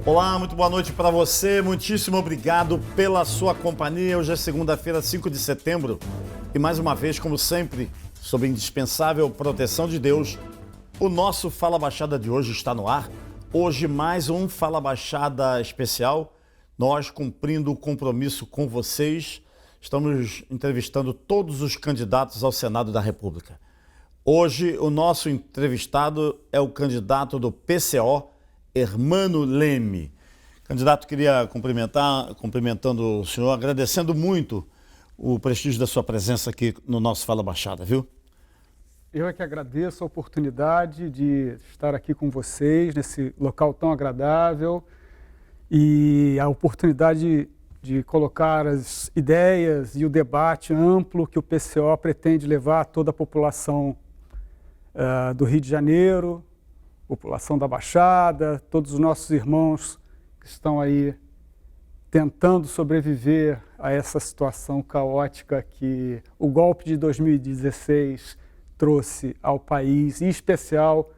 Olá, muito boa noite para você, muitíssimo obrigado pela sua companhia. Hoje é segunda-feira, 5 de setembro e mais uma vez, como sempre, sob a indispensável proteção de Deus, o nosso Fala Baixada de hoje está no ar. Hoje mais um Fala Baixada especial, nós cumprindo o compromisso com vocês, estamos entrevistando todos os candidatos ao Senado da República. Hoje o nosso entrevistado é o candidato do PCO, Hermano Leme. Candidato, queria cumprimentando o senhor, agradecendo muito o prestígio da sua presença aqui no nosso Fala Baixada, viu? Eu é que agradeço a oportunidade de estar aqui com vocês, nesse local tão agradável, e a oportunidade de colocar as ideias e o debate amplo que o PCO pretende levar a toda a população do Rio de Janeiro, população da Baixada, todos os nossos irmãos que estão aí tentando sobreviver a essa situação caótica que o golpe de 2016 trouxe ao país, em especial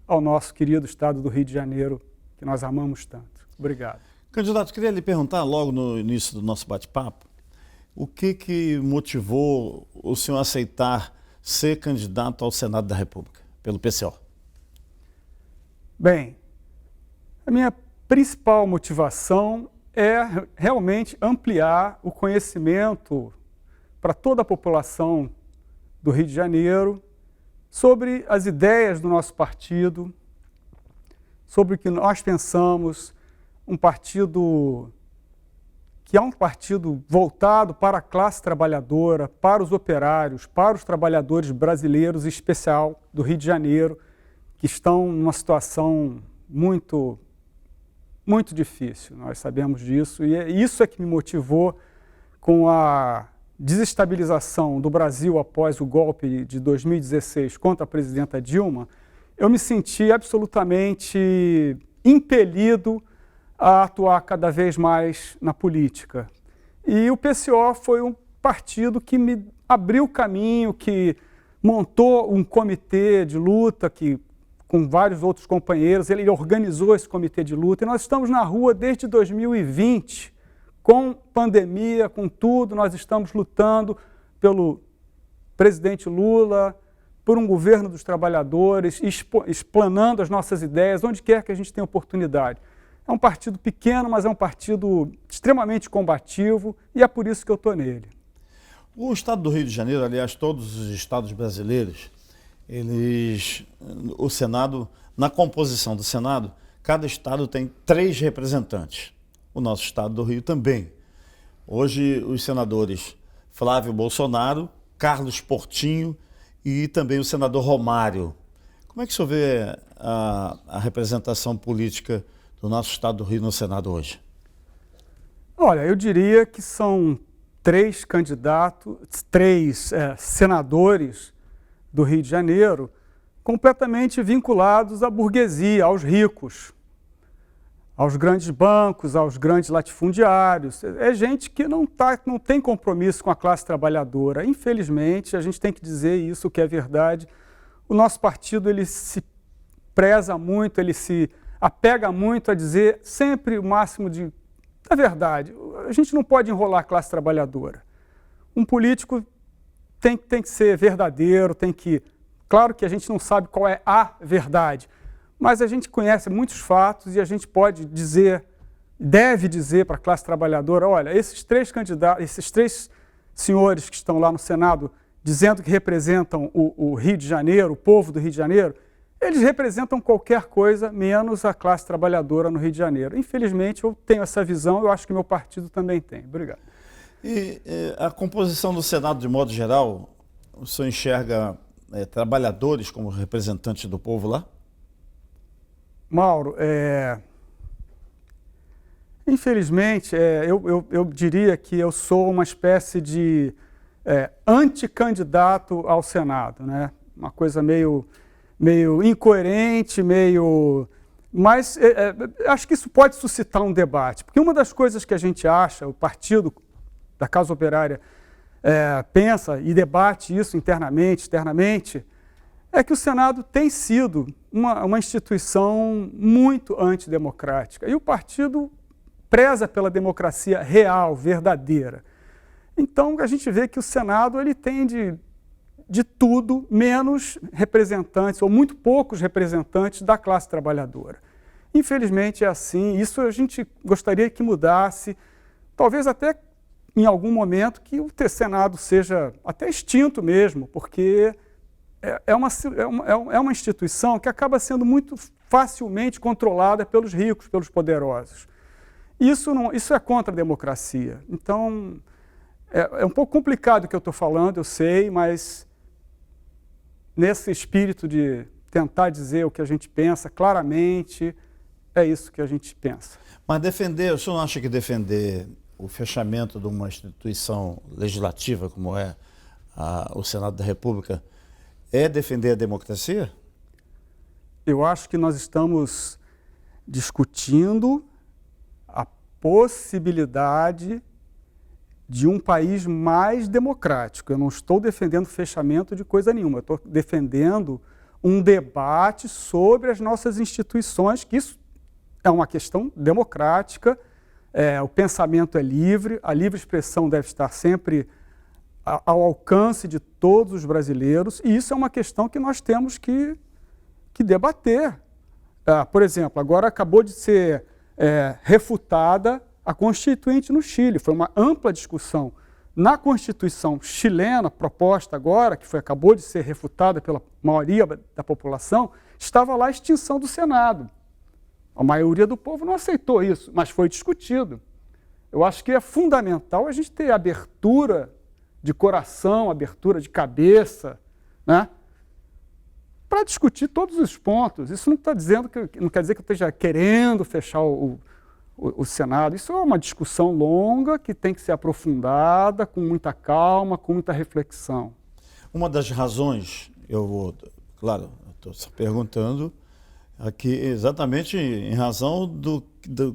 ao nosso querido estado do Rio de Janeiro, que nós amamos tanto. Obrigado. Candidato, queria lhe perguntar logo no início do nosso bate-papo, o que motivou o senhor a aceitar ser candidato ao Senado da República, pelo PCO? Bem, a minha principal motivação é realmente ampliar o conhecimento para toda a população do Rio de Janeiro sobre as ideias do nosso partido, sobre o que nós pensamos, um partido que é um partido voltado para a classe trabalhadora, para os operários, para os trabalhadores brasileiros, em especial do Rio de Janeiro, que estão numa situação muito difícil, nós sabemos disso, e isso é que me motivou com a desestabilização do Brasil após o golpe de 2016 contra a presidenta Dilma. Eu me senti absolutamente impelido a atuar cada vez mais na política. E o PCO foi um partido que me abriu o caminho, que montou um comitê de luta com vários outros companheiros, ele organizou esse comitê de luta e nós estamos na rua desde 2020, com pandemia, com tudo, nós estamos lutando pelo presidente Lula, por um governo dos trabalhadores, explanando as nossas ideias, onde quer que a gente tenha oportunidade. É um partido pequeno, mas é um partido extremamente combativo e é por isso que eu estou nele. O estado do Rio de Janeiro, aliás, todos os estados brasileiros, o Senado, na composição do Senado, cada estado tem 3 representantes. O nosso estado do Rio também. Hoje, os senadores Flávio Bolsonaro, Carlos Portinho e também o senador Romário. Como é que o senhor vê a representação política do nosso estado do Rio no Senado hoje? Olha, eu diria que são 3 candidatos, 3 senadores do Rio de Janeiro, completamente vinculados à burguesia, aos ricos, aos grandes bancos, aos grandes latifundiários. É gente que não tem compromisso com a classe trabalhadora. Infelizmente, a gente tem que dizer isso, que é verdade. O nosso partido ele se preza muito, ele se apega muito a dizer sempre o máximo da verdade. A gente não pode enrolar a classe trabalhadora. Um político tem que ser verdadeiro, Claro que a gente não sabe qual é a verdade, mas a gente conhece muitos fatos e a gente pode dizer, deve dizer para a classe trabalhadora, olha, esses 3 candidatos, esses 3 senhores que estão lá no Senado dizendo que representam o Rio de Janeiro, o povo do Rio de Janeiro, eles representam qualquer coisa menos a classe trabalhadora no Rio de Janeiro. Infelizmente, eu tenho essa visão, eu acho que meu partido também tem. Obrigado. E a composição do Senado, de modo geral, o senhor enxerga trabalhadores como representantes do povo lá? Mauro, infelizmente, eu diria que eu sou uma espécie de anticandidato ao Senado, né? Uma coisa meio incoerente, mas acho que isso pode suscitar um debate, porque uma das coisas que a gente acha, o partido da Causa Operária pensa e debate isso internamente, externamente, é que o Senado tem sido uma instituição muito antidemocrática. E o partido preza pela democracia real, verdadeira. Então, a gente vê que o Senado ele tem de tudo, menos representantes, ou muito poucos representantes da classe trabalhadora. Infelizmente é assim, isso a gente gostaria que mudasse, talvez até em algum momento que o Senado seja até extinto mesmo, porque é uma instituição que acaba sendo muito facilmente controlada pelos ricos, pelos poderosos. Isso é contra a democracia. Então, é um pouco complicado o que eu estou falando, eu sei, mas nesse espírito de tentar dizer o que a gente pensa claramente, é isso que a gente pensa. Mas o senhor não acha que defender o fechamento de uma instituição legislativa como é o Senado da República é defender a democracia? Eu acho que nós estamos discutindo a possibilidade de um país mais democrático. Eu não estou defendendo fechamento de coisa nenhuma, eu estou defendendo um debate sobre as nossas instituições, que isso é uma questão democrática, o pensamento é livre, a livre expressão deve estar sempre ao alcance de todos os brasileiros, e isso é uma questão que nós temos que debater. Por exemplo, agora acabou de ser refutada a Constituinte no Chile, foi uma ampla discussão. Na Constituição chilena, proposta agora, que acabou de ser refutada pela maioria da população, estava lá a extinção do Senado. A maioria do povo não aceitou isso, mas foi discutido. Eu acho que é fundamental a gente ter abertura de coração, abertura de cabeça, né, para discutir todos os pontos. Isso não quer dizer que eu esteja querendo fechar o Senado. Isso é uma discussão longa que tem que ser aprofundada, com muita calma, com muita reflexão. Uma das razões, claro, estou perguntando aqui exatamente em razão do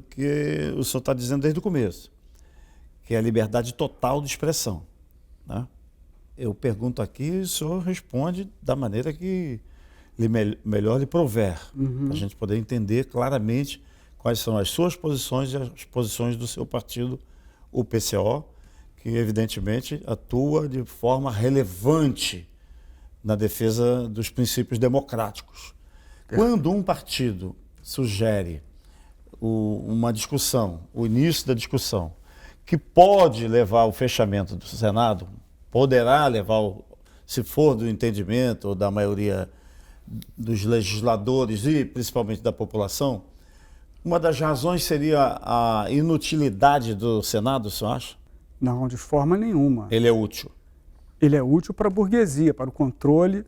que o senhor está dizendo desde o começo, que é a liberdade total de expressão, né? Eu pergunto aqui e o senhor responde da maneira que melhor lhe prover, para a gente poder entender claramente quais são as suas posições e as posições do seu partido, o PCO, que evidentemente atua de forma relevante na defesa dos princípios democráticos. Quando um partido sugere uma discussão, o início da discussão, que pode levar ao fechamento do Senado, poderá levar, se for do entendimento ou da maioria dos legisladores e principalmente da população, uma das razões seria a inutilidade do Senado, o senhor acha? Não, de forma nenhuma. Ele é útil? Ele é útil para a burguesia, para o controle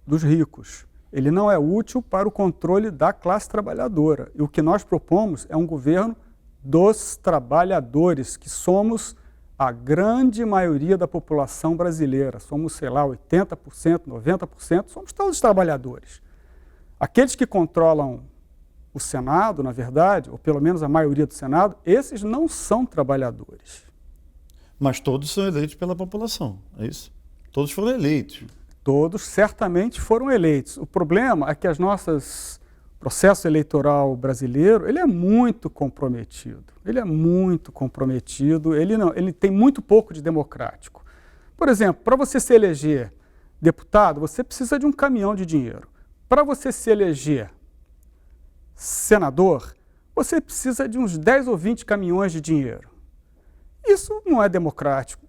dos ricos. Ele não é útil para o controle da classe trabalhadora. E o que nós propomos é um governo dos trabalhadores, que somos a grande maioria da população brasileira. Somos, sei lá, 80%, 90%, somos todos trabalhadores. Aqueles que controlam o Senado, na verdade, ou pelo menos a maioria do Senado, esses não são trabalhadores. Mas todos são eleitos pela população, é isso? Todos foram eleitos. Todos certamente foram eleitos. O problema é que o processo eleitoral brasileiro, ele é muito comprometido. Ele é muito comprometido, ele tem muito pouco de democrático. Por exemplo, para você se eleger deputado, você precisa de um caminhão de dinheiro. Para você se eleger senador, você precisa de uns 10 ou 20 caminhões de dinheiro. Isso não é democrático.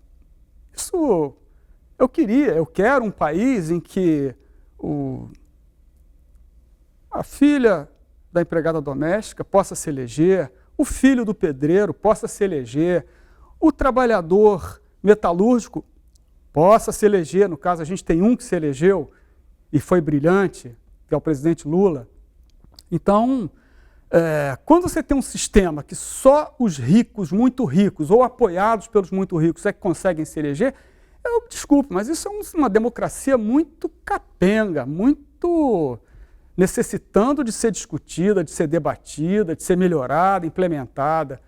Eu quero um país em que a filha da empregada doméstica possa se eleger, o filho do pedreiro possa se eleger, o trabalhador metalúrgico possa se eleger. No caso, a gente tem um que se elegeu e foi brilhante, que é o presidente Lula. Então, quando você tem um sistema que só os ricos, muito ricos, ou apoiados pelos muito ricos é que conseguem se eleger, desculpe, mas isso é uma democracia muito capenga, muito necessitando de ser discutida, de ser debatida, de ser melhorada, implementada.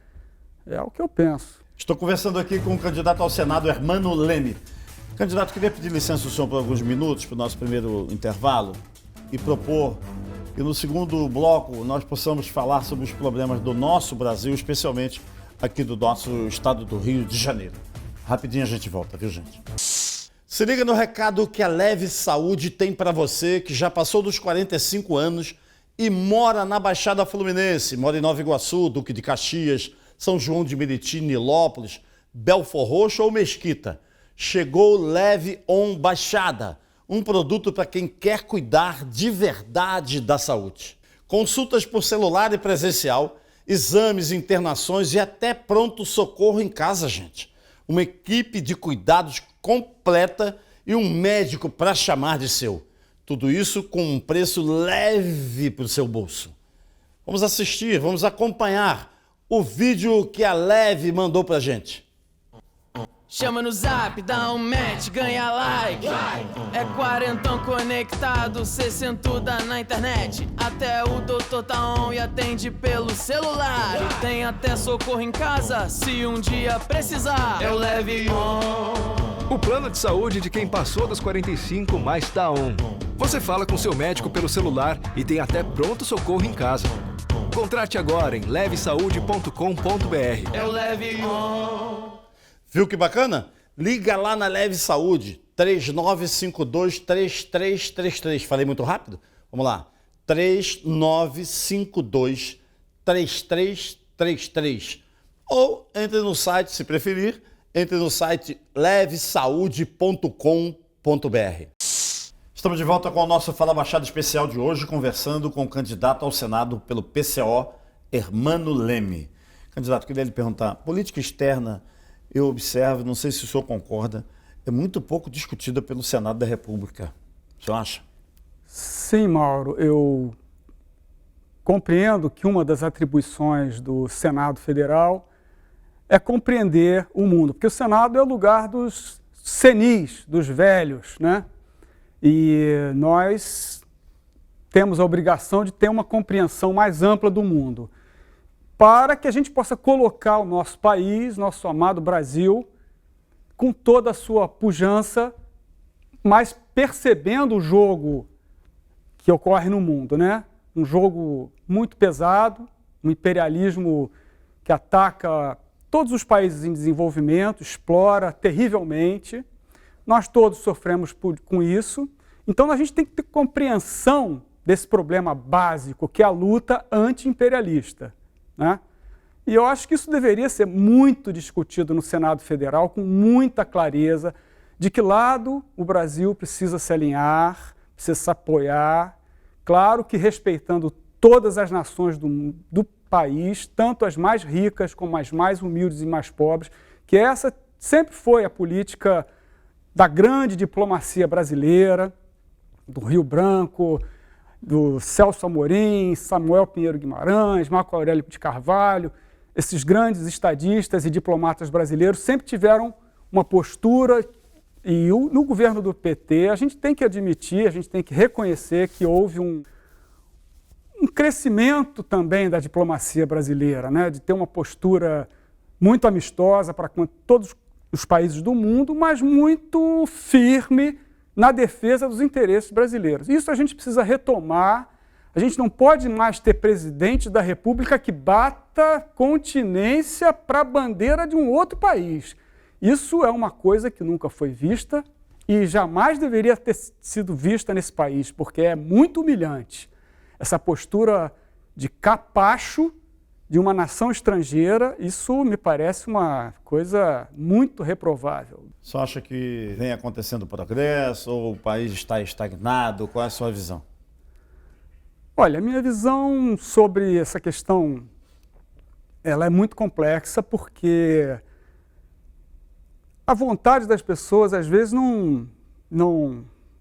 É o que eu penso. Estou conversando aqui com o candidato ao Senado, Hermano Leme. Candidato, queria pedir licença ao senhor por alguns minutos para o nosso primeiro intervalo e propor que no segundo bloco nós possamos falar sobre os problemas do nosso Brasil, especialmente aqui do nosso estado do Rio de Janeiro. Rapidinho a gente volta, viu, gente? Se liga no recado que a Leve Saúde tem para você que já passou dos 45 anos e mora na Baixada Fluminense, mora em Nova Iguaçu, Duque de Caxias, São João de Meriti, Nilópolis, Belfor Roxo ou Mesquita. Chegou Leve On Baixada, um produto para quem quer cuidar de verdade da saúde. Consultas por celular e presencial, exames, internações e até pronto-socorro em casa, gente. Uma equipe de cuidados completa e um médico para chamar de seu. Tudo isso com um preço leve para o seu bolso. Vamos assistir, vamos acompanhar o vídeo que a Leve mandou para a gente. Chama no zap, dá um match, ganha like. É quarentão conectado, 60 na internet. Até o doutor tá on e atende pelo celular. E tem até socorro em casa, se um dia precisar. Eu Leve On. O plano de saúde de quem passou dos 45 mais tá on. Você fala com seu médico pelo celular e tem até pronto-socorro em casa. Contrate agora em levesaude.com.br. Eu Leve On. Viu que bacana? Liga lá na Leve Saúde, 3952-3333. Falei muito rápido? Vamos lá. 3952-3333. Ou entre no site, se preferir, entre no site levesaude.com.br. Estamos de volta com o nosso Fala Baixada especial de hoje, conversando com o candidato ao Senado pelo PCO, Hermano Leme. Candidato, queria lhe perguntar, política externa, eu observo, não sei se o senhor concorda, é muito pouco discutida pelo Senado da República. O senhor acha? Sim, Mauro, eu compreendo que uma das atribuições do Senado Federal é compreender o mundo, porque o Senado é o lugar dos senis, dos velhos, né? E nós temos a obrigação de ter uma compreensão mais ampla do mundo, para que a gente possa colocar o nosso país, nosso amado Brasil, com toda a sua pujança, mas percebendo o jogo que ocorre no mundo, né? Um jogo muito pesado, um imperialismo que ataca todos os países em desenvolvimento, explora terrivelmente. Nós todos sofremos com isso. Então a gente tem que ter compreensão desse problema básico, que é a luta anti-imperialista, né? E eu acho que isso deveria ser muito discutido no Senado Federal, com muita clareza, de que lado o Brasil precisa se alinhar, precisa se apoiar, claro que respeitando todas as nações do país, tanto as mais ricas como as mais humildes e mais pobres, que essa sempre foi a política da grande diplomacia brasileira, do Rio Branco, do Celso Amorim, Samuel Pinheiro Guimarães, Marco Aurélio de Carvalho. Esses grandes estadistas e diplomatas brasileiros sempre tiveram uma postura, e no governo do PT a gente tem que admitir, a gente tem que reconhecer que houve um crescimento também da diplomacia brasileira, né? De ter uma postura muito amistosa para com todos os países do mundo, mas muito firme na defesa dos interesses brasileiros. Isso a gente precisa retomar. A gente não pode mais ter presidente da República que bata continência para a bandeira de um outro país. Isso é uma coisa que nunca foi vista e jamais deveria ter sido vista nesse país, porque é muito humilhante. Essa postura de capacho de uma nação estrangeira, isso me parece uma coisa muito reprovável. Você acha que vem acontecendo progresso ou o país está estagnado? Qual é a sua visão? Olha, a minha visão sobre essa questão, ela é muito complexa, porque a vontade das pessoas, às vezes,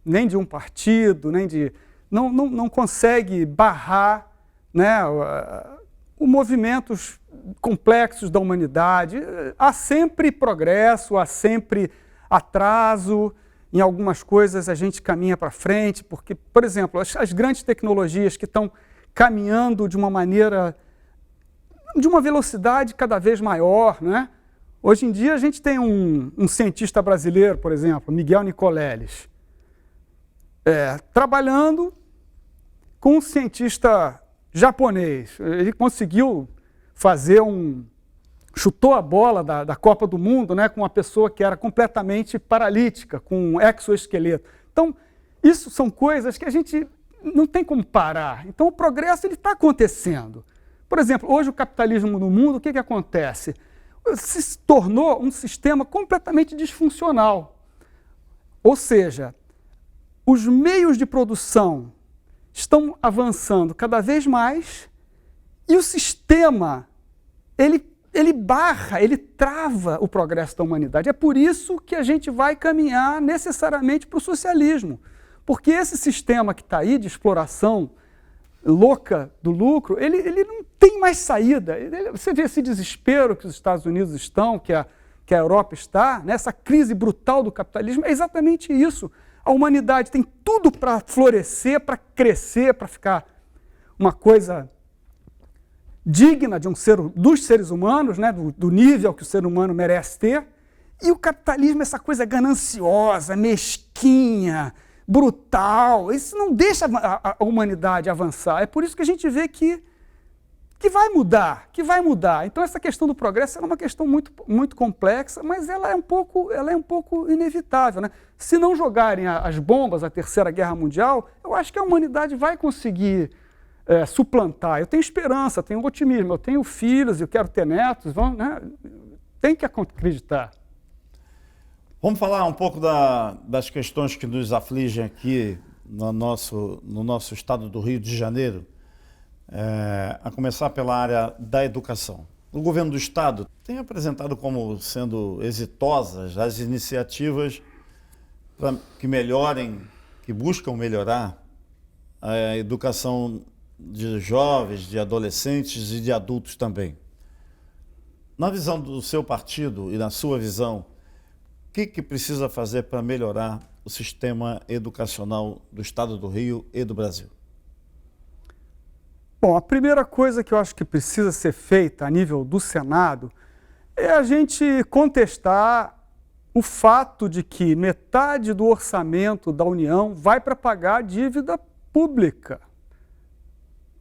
nem de um partido, nem de... não consegue barrar, né, os movimentos complexos da humanidade. Há sempre progresso, há sempre atraso. Em algumas coisas a gente caminha para frente, porque, por exemplo, as grandes tecnologias que estão caminhando de uma maneira, de uma velocidade cada vez maior, né? Hoje em dia a gente tem um cientista brasileiro, por exemplo, Miguel Nicoleles, trabalhando com um cientista japonês. Ele conseguiu fazer chutou a bola da Copa do Mundo, né, com uma pessoa que era completamente paralítica, com um exoesqueleto. Então, isso são coisas que a gente não tem como parar. Então, o progresso está acontecendo. Por exemplo, hoje o capitalismo no mundo, o que acontece? Se tornou um sistema completamente disfuncional. Ou seja, os meios de produção estão avançando cada vez mais e o sistema, ele barra, ele trava o progresso da humanidade. É por isso que a gente vai caminhar necessariamente para o socialismo. Porque esse sistema que está aí de exploração louca do lucro, ele não tem mais saída. Você vê esse desespero que os Estados Unidos estão, que a Europa está, né? Essa crise brutal do capitalismo, é exatamente isso. A humanidade tem tudo para florescer, para crescer, para ficar uma coisa digna de dos seres humanos, né? do nível que o ser humano merece ter, e o capitalismo é essa coisa gananciosa, mesquinha, brutal. Isso não deixa a humanidade avançar. É por isso que a gente vê que vai mudar, Então essa questão do progresso é uma questão muito, muito complexa, mas ela é um pouco inevitável, né? Se não jogarem as bombas da Terceira Guerra Mundial, eu acho que a humanidade vai conseguir suplantar. Eu tenho esperança, tenho otimismo, eu tenho filhos, eu quero ter netos, né? Tem que acreditar. Vamos falar um pouco das questões que nos afligem aqui no nosso estado do Rio de Janeiro, a começar pela área da educação. O governo do estado tem apresentado como sendo exitosas as iniciativas que buscam melhorar a educação de jovens, de adolescentes e de adultos também. Na visão do seu partido e na sua visão, o que precisa fazer para melhorar o sistema educacional do estado do Rio e do Brasil? Bom, a primeira coisa que eu acho que precisa ser feita a nível do Senado é a gente contestar o fato de que metade do orçamento da União vai para pagar a dívida pública.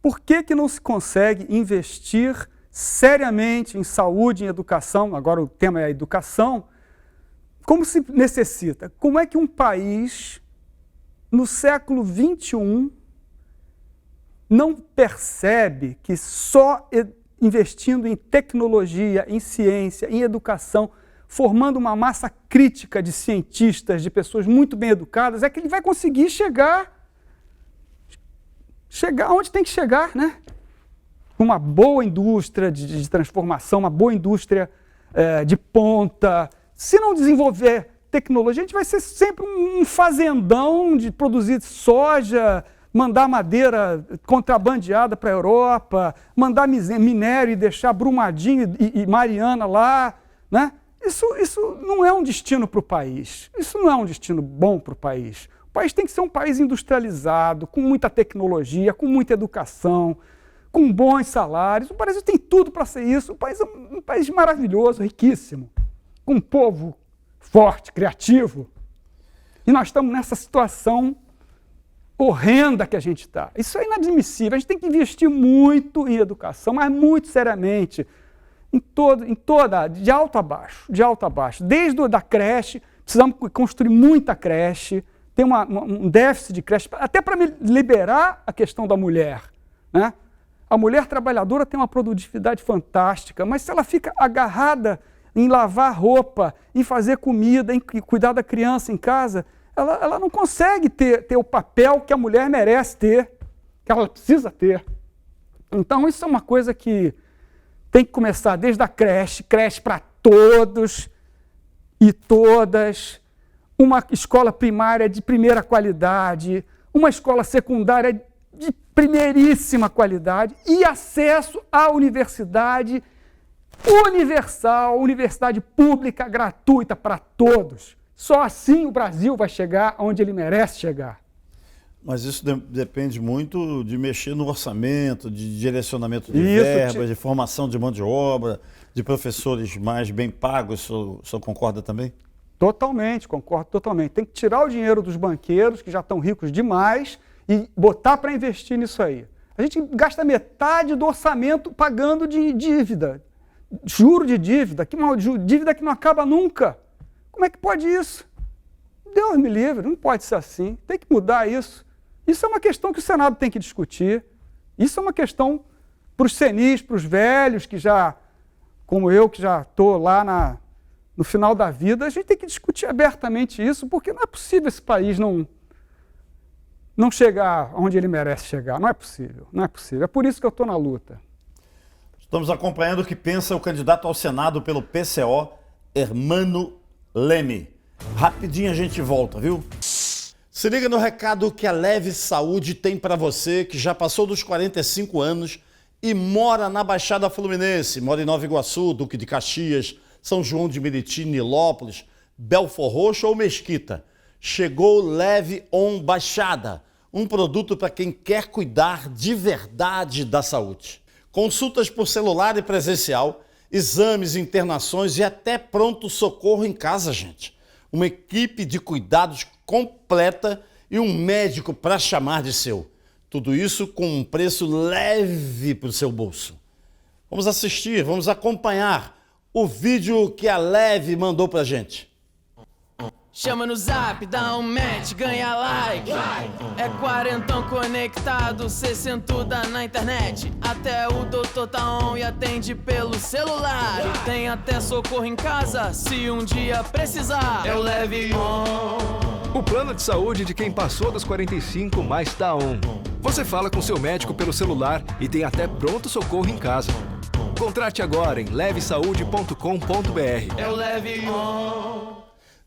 Por que não se consegue investir seriamente em saúde, em educação? Agora o tema é a educação. Como se necessita? Como é que um país, no século XXI, não percebe que só investindo em tecnologia, em ciência, em educação, formando uma massa crítica de cientistas, de pessoas muito bem educadas, é que ele vai conseguir chegar onde tem que chegar, né? Uma boa indústria de transformação, uma boa indústria de ponta. Se não desenvolver tecnologia, a gente vai ser sempre um fazendão de produzir soja, mandar madeira contrabandeada para a Europa, mandar minério e deixar Brumadinho e Mariana lá, né? Isso não é um destino para o país. Isso não é um destino bom para o país. O país tem que ser um país industrializado, com muita tecnologia, com muita educação, com bons salários. O Brasil tem tudo para ser isso. O país é um país maravilhoso, riquíssimo, com um povo forte, criativo. E nós estamos nessa situação horrenda que a gente está. Isso é inadmissível. A gente tem que investir muito em educação, mas muito seriamente, de alto a baixo. Desde da creche, precisamos construir muita creche, tem um déficit de creche, até para liberar a questão da mulher, né? A mulher trabalhadora tem uma produtividade fantástica, mas se ela fica agarrada em lavar roupa, em fazer comida, em cuidar da criança em casa, ela não consegue ter o papel que a mulher merece ter, que ela precisa ter. Então, isso é uma coisa que tem que começar desde a creche para todos e todas, uma escola primária de primeira qualidade, uma escola secundária de primeiríssima qualidade e acesso à universidade universal, universidade pública, gratuita para todos. Só assim o Brasil vai chegar onde ele merece chegar. Mas isso depende muito de mexer no orçamento, de direcionamento de verbas, de formação de mão de obra, de professores mais bem pagos. O senhor concorda também? Totalmente, concordo totalmente. Tem que tirar o dinheiro dos banqueiros, que já estão ricos demais, e botar para investir nisso aí. A gente gasta metade do orçamento pagando de dívida, juro de dívida, dívida que não acaba nunca. Como é que pode isso? Deus me livre, não pode ser assim. Tem que mudar isso. Isso é uma questão que o Senado tem que discutir. Isso é uma questão para os senis, para os velhos que já, como eu, que já estou lá no final da vida. A gente tem que discutir abertamente isso, porque não é possível esse país não chegar onde ele merece chegar. Não é possível, não é possível. É por isso que eu estou na luta. Estamos acompanhando o que pensa o candidato ao Senado pelo PCO, Hermano Leme. Rapidinho a gente volta, viu? Se liga no recado que a Leve Saúde tem para você que já passou dos 45 anos e mora na Baixada Fluminense, mora em Nova Iguaçu, Duque de Caxias, São João de Meriti, Nilópolis, Belfor Roxo ou Mesquita. Chegou Leve On Baixada, um produto para quem quer cuidar de verdade da saúde. Consultas por celular e presencial, exames, internações e até pronto-socorro em casa, gente. Uma equipe de cuidados completa e um médico para chamar de seu. Tudo isso com um preço leve para o seu bolso. Vamos assistir, vamos acompanhar o vídeo que a Leve mandou para a gente. Chama no zap, dá um match, ganha like. É quarentão conectado, cê sentuda na internet. Até o doutor tá on e atende pelo celular. E tem até socorro em casa, se um dia precisar. É o Leve On. O plano de saúde de quem passou dos 45 mais tá on. Você fala com seu médico pelo celular e tem até pronto-socorro em casa. Contrate agora em levesaude.com.br. É o Leve On.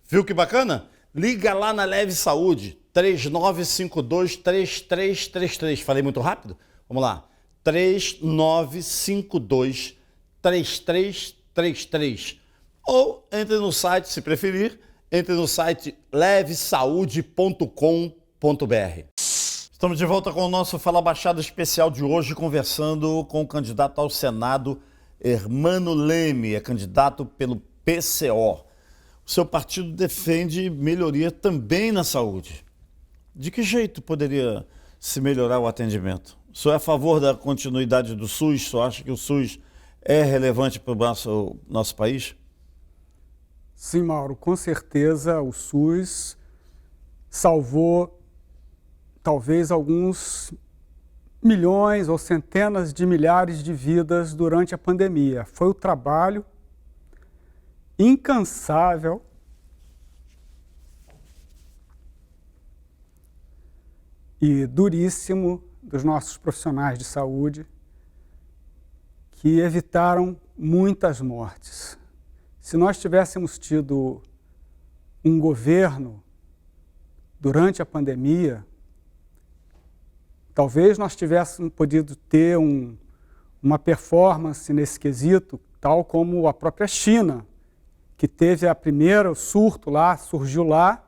Viu que bacana? Liga lá na Leve Saúde, 3952-3333. Falei muito rápido? Vamos lá. 3952-3333. Ou entre no site, se preferir, entre no site levesaude.com.br. Estamos de volta com o nosso Fala Baixada especial de hoje, conversando com o candidato ao Senado, Hermano Leme, é candidato pelo PCO. O seu partido defende melhoria também na saúde. De que jeito poderia se melhorar o atendimento? O senhor é a favor da continuidade do SUS? O senhor acha que o SUS é relevante para o nosso país? Sim, Mauro, com certeza o SUS salvou talvez alguns milhões ou centenas de milhares de vidas durante a pandemia. Foi o trabalho incansável e duríssimo dos nossos profissionais de saúde que evitaram muitas mortes. Se nós tivéssemos tido um governo durante a pandemia, talvez nós tivéssemos podido ter uma performance nesse quesito, tal como a própria China, que teve a primeira surto lá, surgiu lá,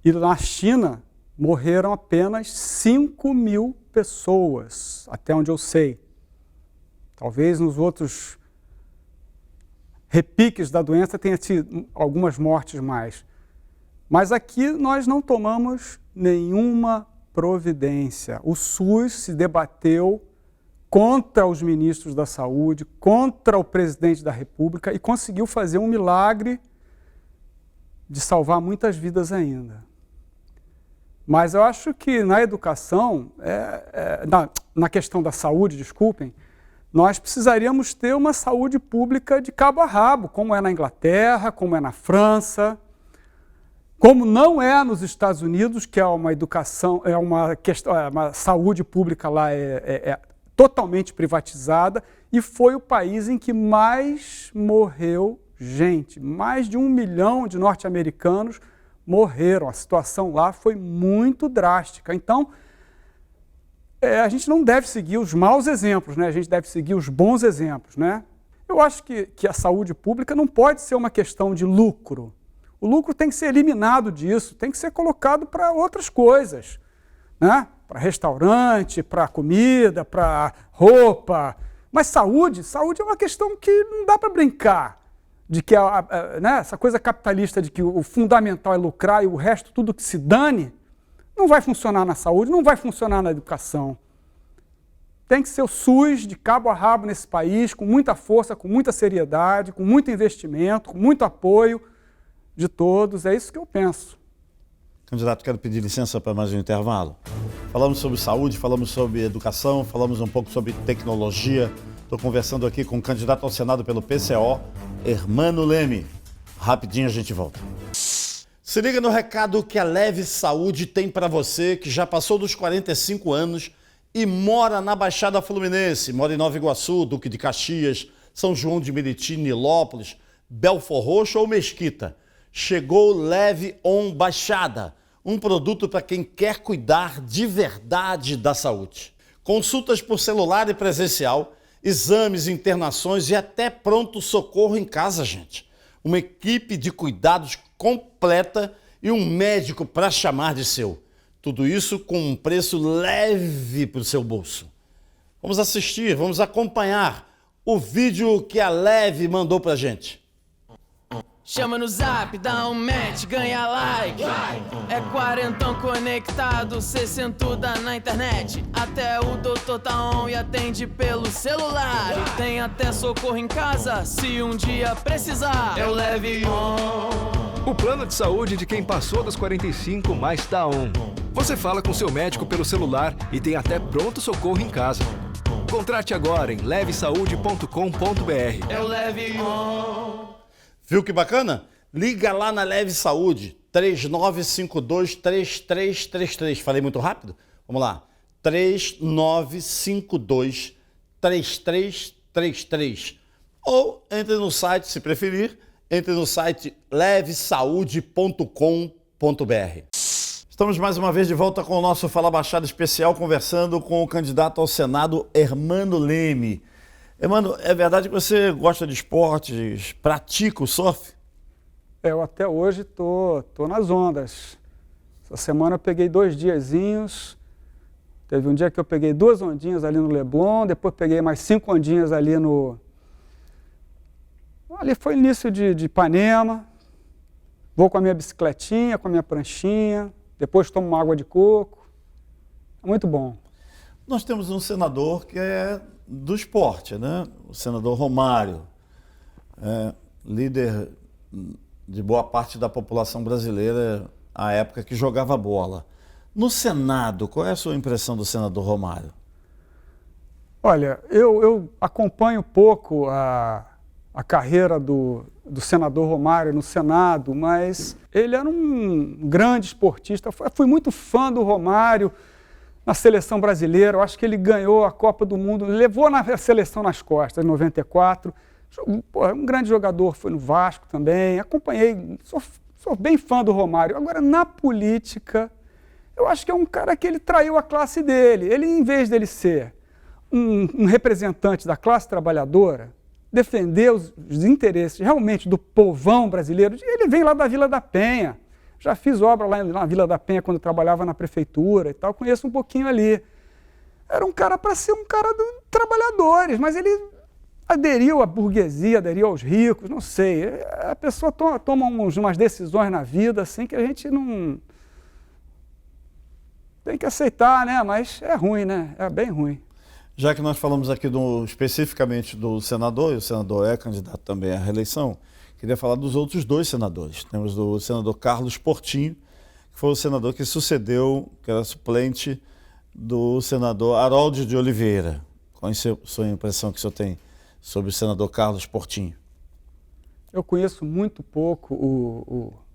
e na China morreram apenas 5.000 pessoas, até onde eu sei. Talvez nos outros repiques da doença tenha tido algumas mortes mais. Mas aqui nós não tomamos nenhuma providência. O SUS se debateu contra os ministros da Saúde, contra o presidente da República e conseguiu fazer um milagre de salvar muitas vidas ainda. Mas eu acho que na educação, na questão da saúde, desculpem, nós precisaríamos ter uma saúde pública de cabo a rabo, como é na Inglaterra, como é na França, como não é nos Estados Unidos, que é uma educação, uma saúde pública lá totalmente privatizada, e foi o país em que mais morreu gente. Mais de 1 milhão de norte-americanos morreram. A situação lá foi muito drástica. Então, a gente não deve seguir os maus exemplos, né? A gente deve seguir os bons exemplos, né? Eu acho que a saúde pública não pode ser uma questão de lucro. O lucro tem que ser eliminado disso, tem que ser colocado para outras coisas. né? Para restaurante, para comida, para roupa. Mas saúde é uma questão que não dá para brincar. De que né, essa coisa capitalista de que o fundamental é lucrar e o resto, tudo que se dane, não vai funcionar na saúde, não vai funcionar na educação. Tem que ser o SUS de cabo a rabo nesse país, com muita força, com muita seriedade, com muito investimento, com muito apoio de todos. É isso que eu penso. Candidato, quero pedir licença para mais um intervalo. Falamos sobre saúde, falamos sobre educação, falamos um pouco sobre tecnologia. Estou conversando aqui com o candidato ao Senado pelo PCO, Hermano Leme. Rapidinho a gente volta. Se liga no recado que a Leve Saúde tem para você que já passou dos 45 anos e mora na Baixada Fluminense, mora em Nova Iguaçu, Duque de Caxias, São João de Meriti, Nilópolis, Belfor Roxo ou Mesquita. Chegou Leve On Baixada, um produto para quem quer cuidar de verdade da saúde. Consultas por celular e presencial, exames, internações e até pronto-socorro em casa, gente. Uma equipe de cuidados completa e um médico para chamar de seu. Tudo isso com um preço leve para o seu bolso. Vamos assistir, vamos acompanhar o vídeo que a Leve mandou para a gente. Chama no zap, dá um match, ganha like. É quarentão conectado, cê sentuda na internet. Até o doutor tá on e atende pelo celular. E tem até socorro em casa, se um dia precisar. Eu leve on. O plano de saúde de quem passou dos 45 mais tá on. Você fala com seu médico pelo celular e tem até pronto-socorro em casa. Contrate agora em levesaude.com.br. Eu leve on. Viu que bacana? Liga lá na Leve Saúde, 3952-3333. Falei muito rápido? Vamos lá. 3952-3333. Ou entre no site, se preferir, entre no site levesaude.com.br. Estamos mais uma vez de volta com o nosso Fala Baixada especial, conversando com o candidato ao Senado, Hermano Leme. Hermano, é verdade que você gosta de esportes, pratica o surf? Eu até hoje tô nas ondas. Essa semana eu peguei 2 diazinhos. Teve um dia que eu peguei 2 ondinhas ali no Leblon, depois peguei mais 5 ondinhas ali no... Ali foi início de Ipanema. Vou com a minha bicicletinha, com a minha pranchinha, depois tomo uma água de coco. É muito bom. Nós temos um senador que é do esporte, né? O senador Romário, líder de boa parte da população brasileira à época que jogava bola. No Senado, qual é a sua impressão do senador Romário? Olha, eu acompanho pouco a carreira do senador Romário no Senado, mas ele era um grande esportista. Fui muito fã do Romário na seleção brasileira. Eu acho que ele ganhou a Copa do Mundo, levou a seleção nas costas em 94. Um grande jogador, foi no Vasco também. Acompanhei, sou bem fã do Romário. Agora, na política, eu acho que é um cara que ele traiu a classe dele. Ele, em vez dele ser um representante da classe trabalhadora, defender os interesses realmente do povão brasileiro, ele vem lá da Vila da Penha. Já fiz obra lá na Vila da Penha quando eu trabalhava na prefeitura e tal, conheço um pouquinho ali. Era um cara para ser um cara dos trabalhadores, mas ele aderiu à burguesia, aderiu aos ricos, não sei. A pessoa toma umas decisões na vida assim que a gente não... Tem que aceitar, né? Mas é ruim, né? É bem ruim. Já que nós falamos aqui especificamente do senador, e o senador é candidato também à reeleição, queria falar dos outros 2 senadores. Temos o senador Carlos Portinho, que foi o senador que sucedeu, que era suplente do senador Harold de Oliveira. Qual é a sua impressão que o senhor tem sobre o senador Carlos Portinho? Eu conheço muito pouco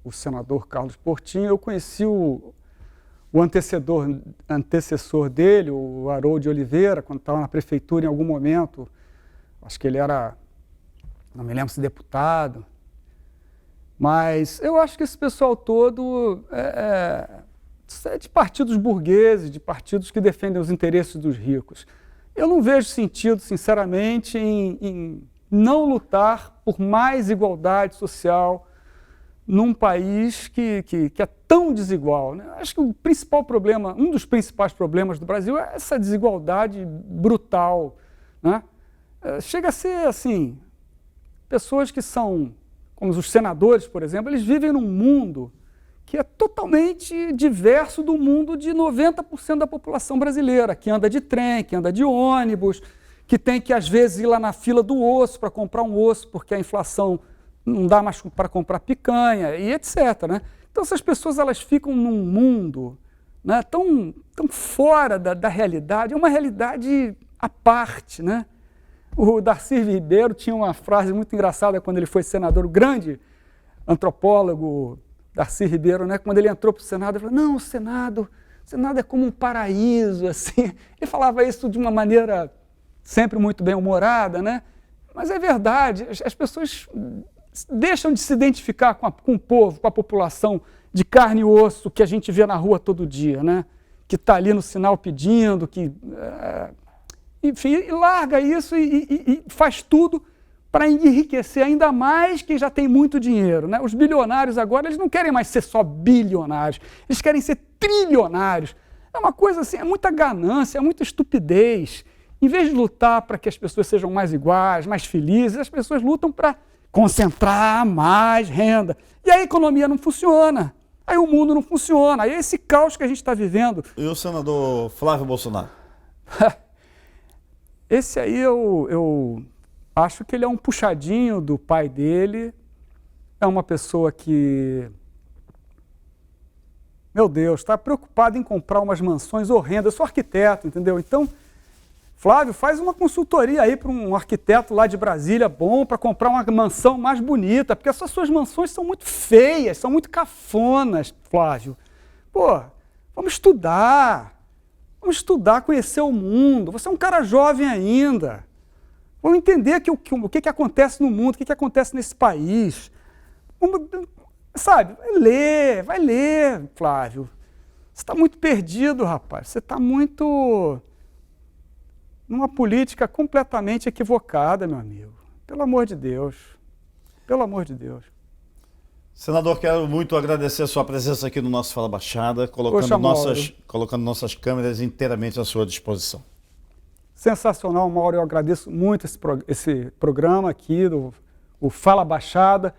o senador Carlos Portinho. Eu conheci o antecessor dele, o Harold de Oliveira, quando estava na prefeitura em algum momento. Acho que ele era, não me lembro se deputado. Mas eu acho que esse pessoal todo é de partidos burgueses, de partidos que defendem os interesses dos ricos. Eu não vejo sentido, sinceramente, em não lutar por mais igualdade social num país que é tão desigual, né? Acho que o principal problema, um dos principais problemas do Brasil é essa desigualdade brutal, né? Chega a ser assim, pessoas que são, como os senadores, por exemplo, eles vivem num mundo que é totalmente diverso do mundo de 90% da população brasileira, que anda de trem, que anda de ônibus, que tem que, às vezes, ir lá na fila do osso para comprar um osso, porque a inflação não dá mais para comprar picanha, e etc. Né? Então, essas pessoas elas ficam num mundo, né, tão fora da realidade, é uma realidade à parte. Né? O Darcy Ribeiro tinha uma frase muito engraçada quando ele foi senador, o grande antropólogo Darcy Ribeiro, né, quando ele entrou para o Senado, ele falou, não, o Senado é como um paraíso, assim. Ele falava isso de uma maneira sempre muito bem-humorada, né? Mas é verdade, as pessoas deixam de se identificar com o povo, com a população de carne e osso que a gente vê na rua todo dia, né? Que está ali no sinal pedindo, enfim, e larga isso e faz tudo para enriquecer ainda mais quem já tem muito dinheiro. Né? Os bilionários agora, eles não querem mais ser só bilionários, eles querem ser trilionários. É uma coisa assim, é muita ganância, é muita estupidez. Em vez de lutar para que as pessoas sejam mais iguais, mais felizes, as pessoas lutam para concentrar mais renda. E a economia não funciona, aí o mundo não funciona, aí é esse caos que a gente está vivendo. E o senador Flávio Bolsonaro? Esse aí eu acho que ele é um puxadinho do pai dele, é uma pessoa que, meu Deus, está preocupado em comprar umas mansões horrendas. Eu sou arquiteto, entendeu? Então, Flávio, faz uma consultoria aí para um arquiteto lá de Brasília bom para comprar uma mansão mais bonita, porque essas suas mansões são muito feias, são muito cafonas, Flávio. Pô, vamos estudar, conhecer o mundo. Você é um cara jovem ainda. Vamos entender o que acontece no mundo, o que acontece nesse país. Sabe, vai ler, Flávio. Você está muito perdido, rapaz. Você está muito numa política completamente equivocada, meu amigo. Pelo amor de Deus. Pelo amor de Deus. Senador, quero muito agradecer a sua presença aqui no nosso Fala Baixada, colocando nossas câmeras inteiramente à sua disposição. Sensacional, Mauro. Eu agradeço muito esse programa aqui, o Fala Baixada.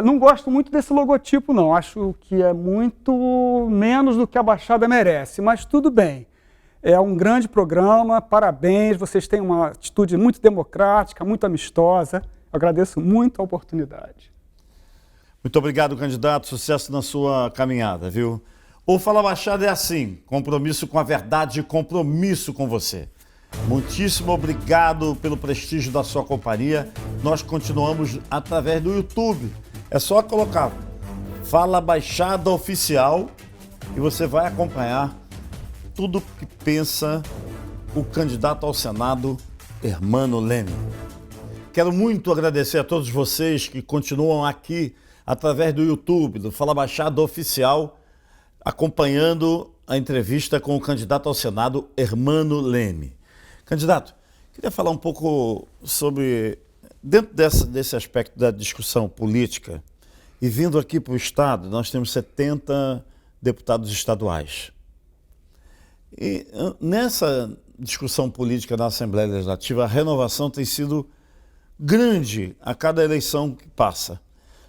Não gosto muito desse logotipo, não. Acho que é muito menos do que a Baixada merece, mas tudo bem. É um grande programa, parabéns. Vocês têm uma atitude muito democrática, muito amistosa. Eu agradeço muito a oportunidade. Muito obrigado, candidato. Sucesso na sua caminhada, viu? O Fala Baixada é assim, compromisso com a verdade e compromisso com você. Muitíssimo obrigado pelo prestígio da sua companhia. Nós continuamos através do YouTube. É só colocar Fala Baixada Oficial e você vai acompanhar tudo que pensa o candidato ao Senado, Hermano Leme. Quero muito agradecer a todos vocês que continuam aqui através do YouTube, do Fala Baixada Oficial, acompanhando a entrevista com o candidato ao Senado, Hermano Leme. Candidato, queria falar um pouco sobre, dentro desse aspecto da discussão política, e vindo aqui para o Estado, nós temos 70 deputados estaduais. E nessa discussão política na Assembleia Legislativa, a renovação tem sido grande a cada eleição que passa.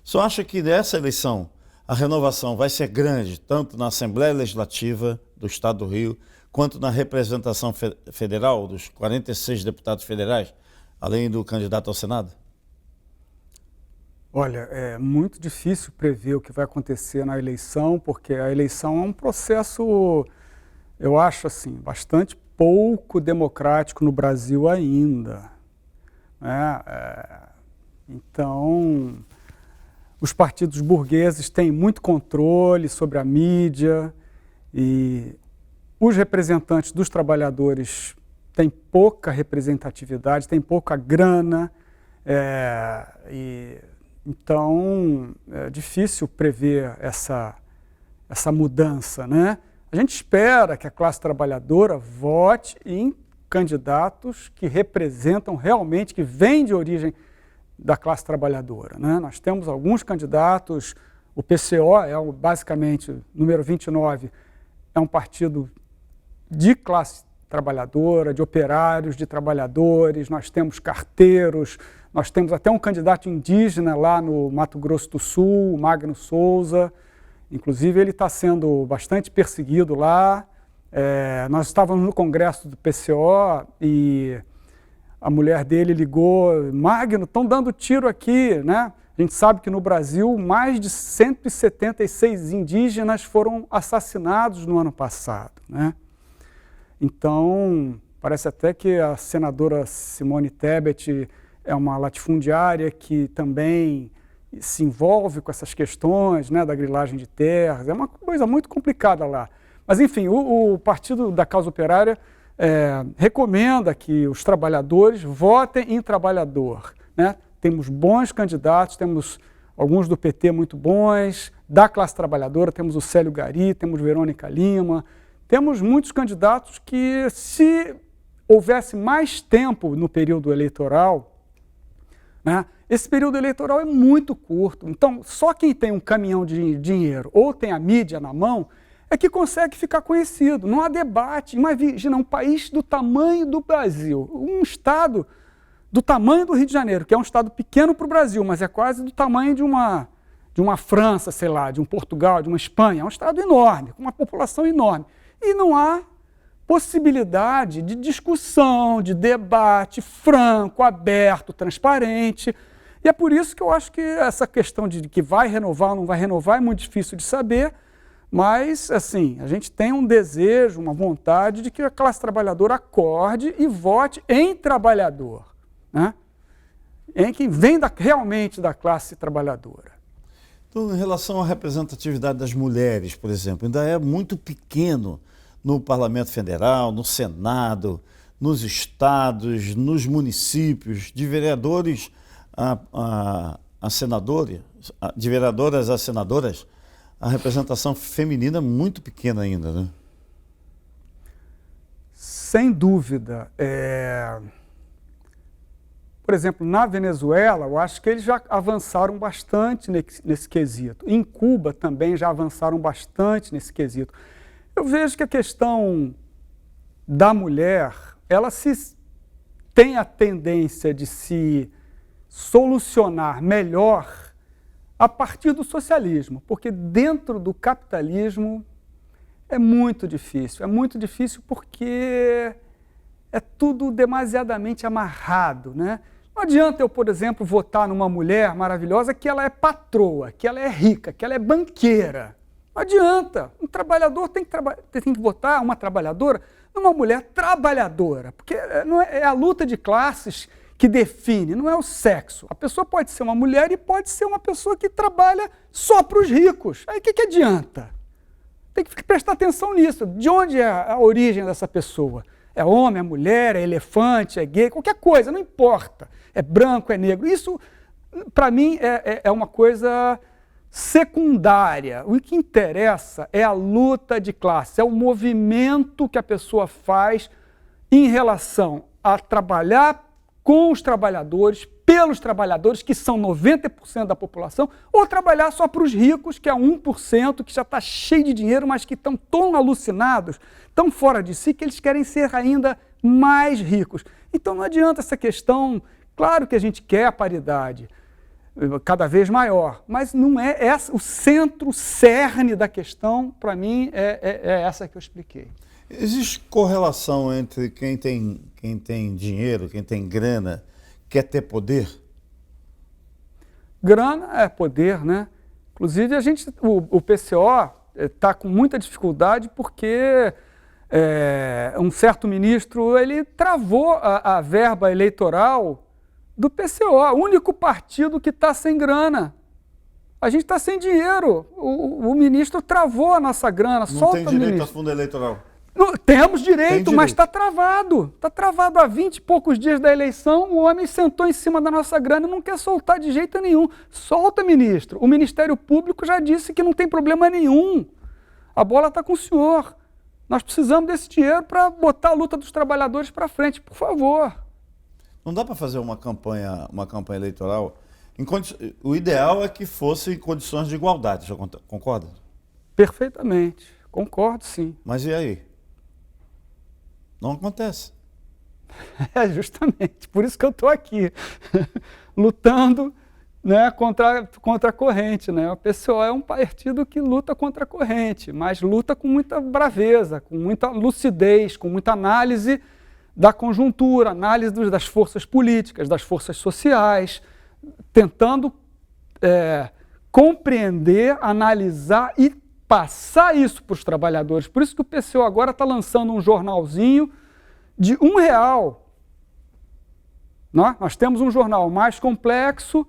Só acha que nessa eleição a renovação vai ser grande, tanto na Assembleia Legislativa do Estado do Rio, quanto na representação federal, dos 46 deputados federais, além do candidato ao Senado? Olha, é muito difícil prever o que vai acontecer na eleição, porque a eleição é um processo, eu acho assim, bastante pouco democrático no Brasil ainda. Então, os partidos burgueses têm muito controle sobre a mídia e os representantes dos trabalhadores têm pouca representatividade, têm pouca grana, então é difícil prever essa mudança, né? A gente espera que a classe trabalhadora vote em candidatos que representam realmente, que vêm de origem da classe trabalhadora, né? Nós temos alguns candidatos O PCO é basicamente, número 29, é um partido de classe trabalhadora, de operários, de trabalhadores, nós temos carteiros, nós temos até um candidato indígena lá no Mato Grosso do Sul, o Magno Souza, inclusive ele está sendo bastante perseguido lá. Nós estávamos no congresso do PCO e a mulher dele ligou, Magno, estão dando tiro aqui, né? A gente sabe que no Brasil mais de 176 indígenas foram assassinados no ano passado, né? Então, parece até que a senadora Simone Tebet é uma latifundiária que também se envolve com essas questões, né, da grilagem de terras. É uma coisa muito complicada lá. Mas, enfim, o Partido da Causa Operária recomenda que os trabalhadores votem em trabalhador, né? Temos bons candidatos, temos alguns do PT muito bons, da classe trabalhadora, temos o Célio Gari, temos Verônica Lima, temos muitos candidatos que, se houvesse mais tempo no período eleitoral, né, esse período eleitoral é muito curto. Então, só quem tem um caminhão de dinheiro ou tem a mídia na mão é que consegue ficar conhecido. Não há debate. Imagina um país do tamanho do Brasil, um estado do tamanho do Rio de Janeiro, que é um estado pequeno para o Brasil, mas é quase do tamanho de uma França, sei lá, de um Portugal, de uma Espanha. É um estado enorme, com uma população enorme. E não há possibilidade de discussão, de debate franco, aberto, transparente. E é por isso que eu acho que essa questão de que vai renovar ou não vai renovar é muito difícil de saber, mas, assim, a gente tem um desejo, uma vontade de que a classe trabalhadora acorde e vote em trabalhador, né? Em quem vem realmente da classe trabalhadora. Então, em relação à representatividade das mulheres, por exemplo, ainda é muito pequeno no Parlamento Federal, no Senado, nos estados, nos municípios, de vereadores a senadores, de vereadoras a senadoras, a representação feminina é muito pequena ainda, né? Sem dúvida. Por exemplo, na Venezuela, eu acho que eles já avançaram bastante nesse quesito. Em Cuba também já avançaram bastante nesse quesito. Eu vejo que a questão da mulher, ela tem a tendência de se solucionar melhor a partir do socialismo, porque dentro do capitalismo é muito difícil porque é tudo demasiadamente amarrado, né? Não adianta eu, por exemplo, votar numa mulher maravilhosa que ela é patroa, que ela é rica, que ela é banqueira. Não adianta. Um trabalhador tem que votar, uma trabalhadora, numa mulher trabalhadora, porque é a luta de classes que define, não é o sexo. A pessoa pode ser uma mulher e pode ser uma pessoa que trabalha só para os ricos. Aí o que adianta? Tem que prestar atenção nisso. De onde é a origem dessa pessoa? É homem, é mulher, é elefante, é gay, qualquer coisa, não importa. É branco, é negro. Isso, para mim, é uma coisa secundária. O que interessa é a luta de classe, é o movimento que a pessoa faz em relação a trabalhar com os trabalhadores, pelos trabalhadores, que são 90% da população, ou trabalhar só para os ricos, que é 1%, que já está cheio de dinheiro, mas que estão tão alucinados, tão fora de si, que eles querem ser ainda mais ricos. Então não adianta essa questão, claro que a gente quer a paridade cada vez maior, mas não é essa, o centro, o cerne da questão, para mim, é essa que eu expliquei. Existe correlação entre quem tem dinheiro, quem tem grana, quer ter poder? Grana é poder, né? Inclusive, o PCO está com muita dificuldade porque um certo ministro ele travou a verba eleitoral do PCO, o único partido que está sem grana. A gente está sem dinheiro. O ministro travou a nossa grana. Não solta, tem direito ministro. a fundo eleitoral. Temos direito, mas está travado. Está travado há 20 e poucos dias da eleição, o homem sentou em cima da nossa grana e não quer soltar de jeito nenhum. Solta, ministro. O Ministério Público já disse que não tem problema nenhum. A bola está com o senhor. Nós precisamos desse dinheiro para botar a luta dos trabalhadores para frente, por favor. Não dá para fazer uma campanha eleitoral O ideal é que fosse em condições de igualdade, já concorda? Perfeitamente, concordo sim. Mas e aí? Não acontece. É justamente, por isso que eu estou aqui, lutando, né, contra a corrente. Né? O PCO é um partido que luta contra a corrente, mas luta com muita braveza, com muita lucidez, com muita análise da conjuntura, análise das forças políticas, das forças sociais, tentando compreender, analisar e passar isso para os trabalhadores. Por isso que o PCO agora está lançando um jornalzinho de R$1. Nós temos um jornal mais complexo,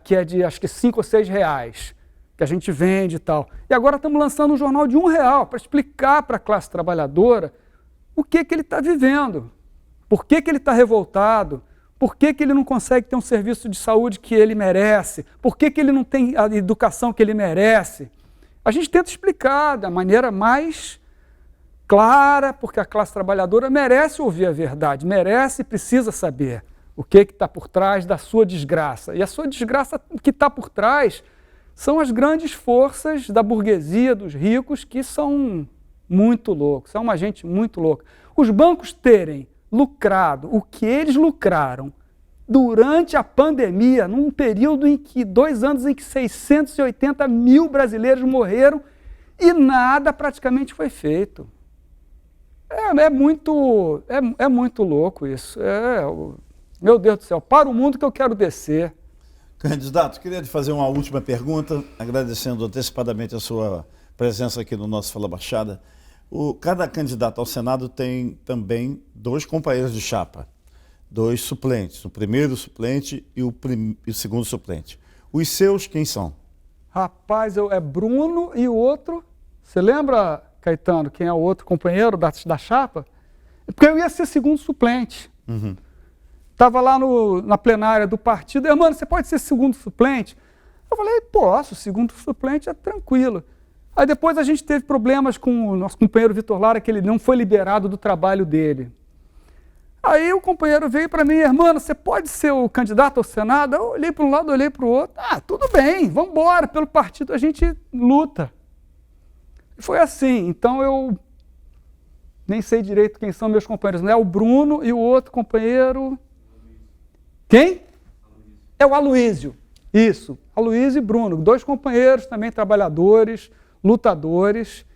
que é de acho que 5 ou 6 reais, que a gente vende e tal. E agora estamos lançando um jornal de R$1 para explicar para a classe trabalhadora o que ele está vivendo, por que ele está revoltado, por que ele não consegue ter um serviço de saúde que ele merece, por que ele não tem a educação que ele merece. A gente tenta explicar da maneira mais clara, porque a classe trabalhadora merece ouvir a verdade, merece e precisa saber o que está por trás da sua desgraça. E a sua desgraça que está por trás são as grandes forças da burguesia, dos ricos, que são muito loucos, é uma gente muito louca. Os bancos terem lucrado o que eles lucraram durante a pandemia, num período em que, 2 anos em que 680 mil brasileiros morreram e nada praticamente foi feito. É muito louco isso. Meu Deus do céu, para o mundo que eu quero descer. Candidato, queria lhe fazer uma última pergunta, agradecendo antecipadamente a sua presença aqui no nosso Fala Baixada. Cada candidato ao Senado tem também 2 companheiros de chapa, 2 suplentes, o primeiro suplente e o segundo suplente. Os seus, quem são? Rapaz, é Bruno e o outro, você lembra, Caetano, quem é o outro companheiro da chapa? Porque eu ia ser segundo suplente. Estava lá na plenária do partido, mano, você pode ser segundo suplente? Eu falei, posso, segundo suplente é tranquilo. Aí depois a gente teve problemas com o nosso companheiro Vitor Lara, que ele não foi liberado do trabalho dele. Aí o companheiro veio para mim, mano, você pode ser o candidato ao Senado? Eu olhei para um lado, olhei para o outro. Tudo bem, vamos embora, pelo partido a gente luta. E foi assim, então eu nem sei direito quem são meus companheiros, não é o Bruno e o outro companheiro... Quem? É o Aloísio, isso, Aloísio e Bruno, 2 companheiros também trabalhadores, lutadores,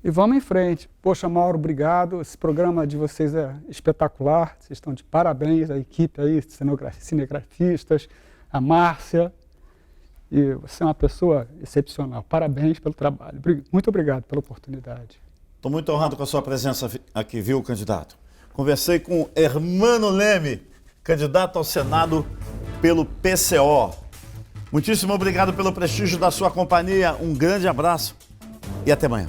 e vamos em frente. Poxa, Mauro, obrigado, esse programa de vocês é espetacular, vocês estão de parabéns, a equipe aí, cinegrafistas, a Márcia, e você é uma pessoa excepcional, parabéns pelo trabalho, muito obrigado pela oportunidade. Estou muito honrado com a sua presença aqui, viu, candidato? Conversei com Hermano Leme, candidato ao Senado pelo PCO. Muitíssimo obrigado pelo prestígio da sua companhia, um grande abraço e até amanhã.